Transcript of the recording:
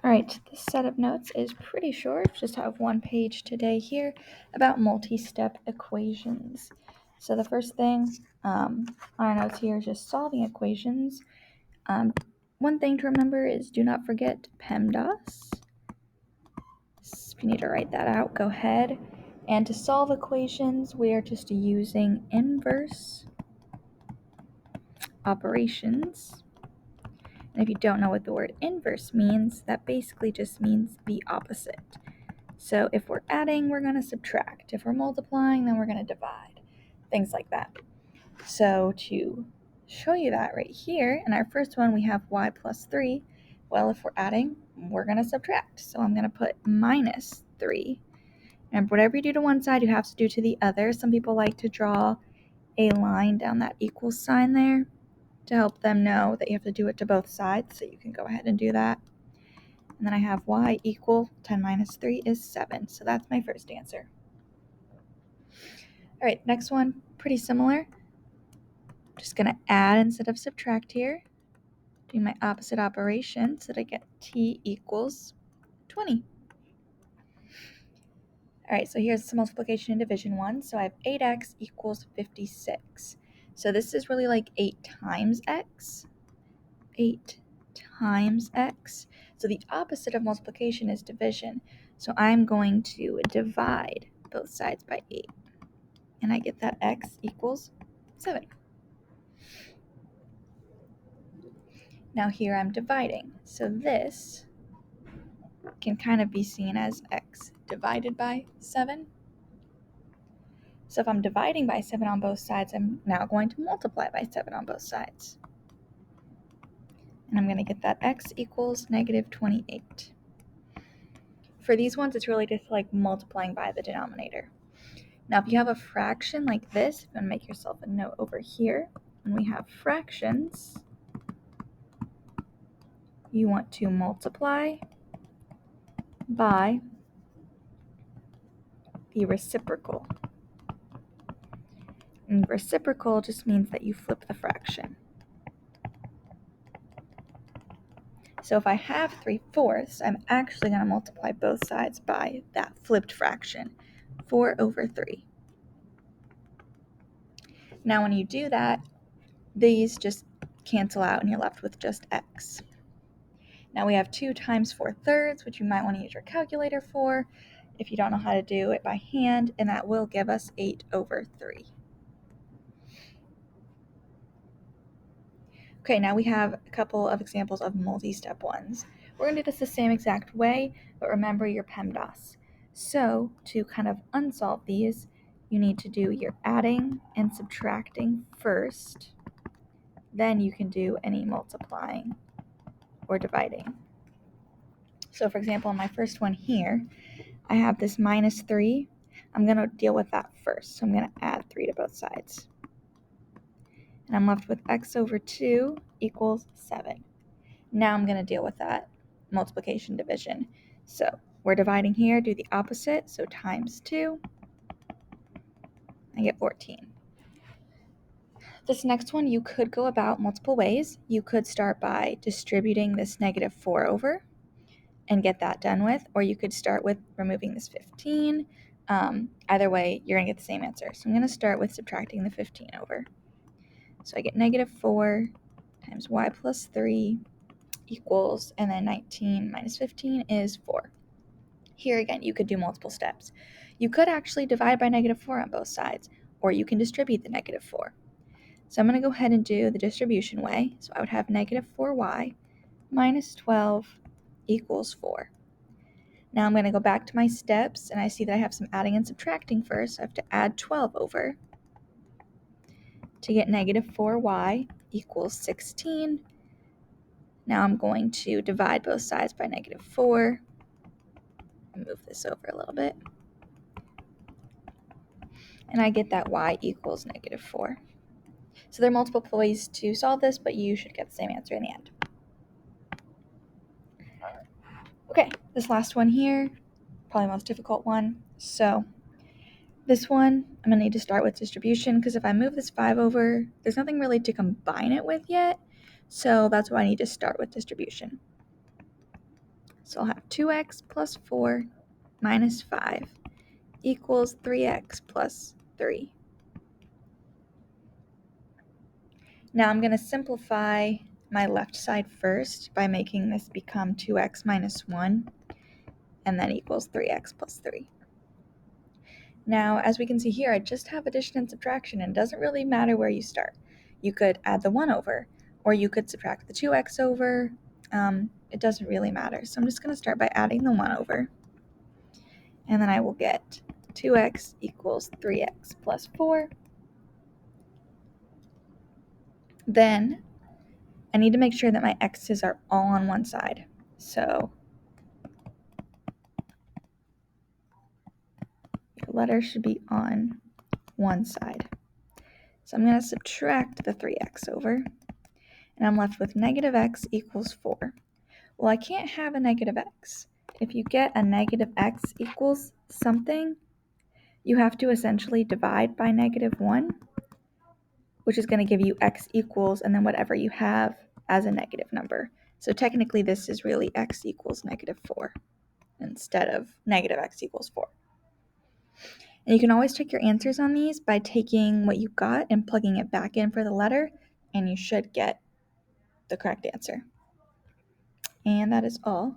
All right, this set of notes is pretty short. Just have one page today here about multi-step equations. So the first thing on our notes here is just solving equations. One thing to remember is do not forget PEMDAS. If you need to write that out, go ahead. And to solve equations, we are just using inverse operations. And if you don't know what the word inverse means, that basically just means the opposite. So if we're adding, we're going to subtract. If we're multiplying, then we're going to divide. Things like that. So to show you that right here, in our first one, we have y plus 3. Well, if we're adding, we're going to subtract. So I'm going to put minus 3. And whatever you do to one side, you have to do to the other. Some people like to draw a line down that equals sign there to help them know that you have to do it to both sides. So you can go ahead and do that. And then I have y equal 10 minus 3 is 7. So that's my first answer. All right, next one, pretty similar. Just going to add instead of subtract here. Doing my opposite operation so that I get t equals 20. All right, so here's some multiplication and division one. So I have 8x equals 56. So this is really like 8 times x. 8 times x. So the opposite of multiplication is division. So I'm going to divide both sides by 8. And I get that x equals 7. Now here I'm dividing. So this can kind of be seen as x divided by 7. So if I'm dividing by 7 on both sides, I'm now going to multiply by 7 on both sides. And I'm going to get that x equals negative 28. For these ones, it's really just like multiplying by the denominator. Now, if you have a fraction like this, I'm going to make yourself a note over here. When we have fractions, you want to multiply by the reciprocal. And reciprocal just means that you flip the fraction. So if I have 3/4, I'm actually going to multiply both sides by that flipped fraction, 4 over 3. Now when you do that, these just cancel out and you're left with just x. Now we have 2 times 4/3, which you might want to use your calculator for if you don't know how to do it by hand, and that will give us 8 over 3. Okay, now we have a couple of examples of multi-step ones. We're going to do this the same exact way, but remember your PEMDAS. So to kind of unsolve these, you need to do your adding and subtracting first. Then you can do any multiplying or dividing. So for example, in my first one here, I have this minus 3. I'm going to deal with that first. So I'm going to add 3 to both sides. And I'm left with x over 2 equals 7. Now I'm going to deal with that multiplication division. So we're dividing here, do the opposite, so times 2, I get 14. This next one you could go about multiple ways. You could start by distributing this negative 4 over and get that done with, or you could start with removing this 15. Either way, you're going to get the same answer. So I'm going to start with subtracting the 15 over. So I get negative 4 times y plus 3 equals, and then 19 minus 15 is 4. Here again, you could do multiple steps. You could actually divide by negative 4 on both sides, or you can distribute the negative 4. So I'm going to go ahead and do the distribution way. So I would have negative 4y minus 12 equals 4. Now I'm going to go back to my steps, and I see that I have some adding and subtracting first. So I have to add 12 over to get negative 4y equals 16. Now I'm going to divide both sides by negative 4. Move this over a little bit. And I get that y equals negative 4. So there are multiple ways to solve this, but you should get the same answer in the end. Okay, this last one here, probably the most difficult one. So this one, I'm going to need to start with distribution, because if I move this 5 over, there's nothing really to combine it with yet. So that's why I need to start with distribution. So I'll have 2x plus 4 minus 5 equals 3x plus 3. Now I'm going to simplify my left side first by making this become 2x minus 1 and then equals 3x plus 3. Now, as we can see here, I just have addition and subtraction, and it doesn't really matter where you start. You could add the 1 over, or you could subtract the 2x over. It doesn't really matter. So I'm just going to start by adding the 1 over, and then I will get 2x equals 3x plus 4. Then I need to make sure that my x's are all on one side. So the letter should be on one side. So I'm going to subtract the 3x over, and I'm left with negative x equals 4. Well, I can't have a negative x. If you get a negative x equals something, you have to essentially divide by negative 1, which is going to give you x equals and then whatever you have as a negative number. So technically this is really x equals negative 4 instead of negative x equals 4. And you can always check your answers on these by taking what you got and plugging it back in for the letter, and you should get the correct answer. And that is all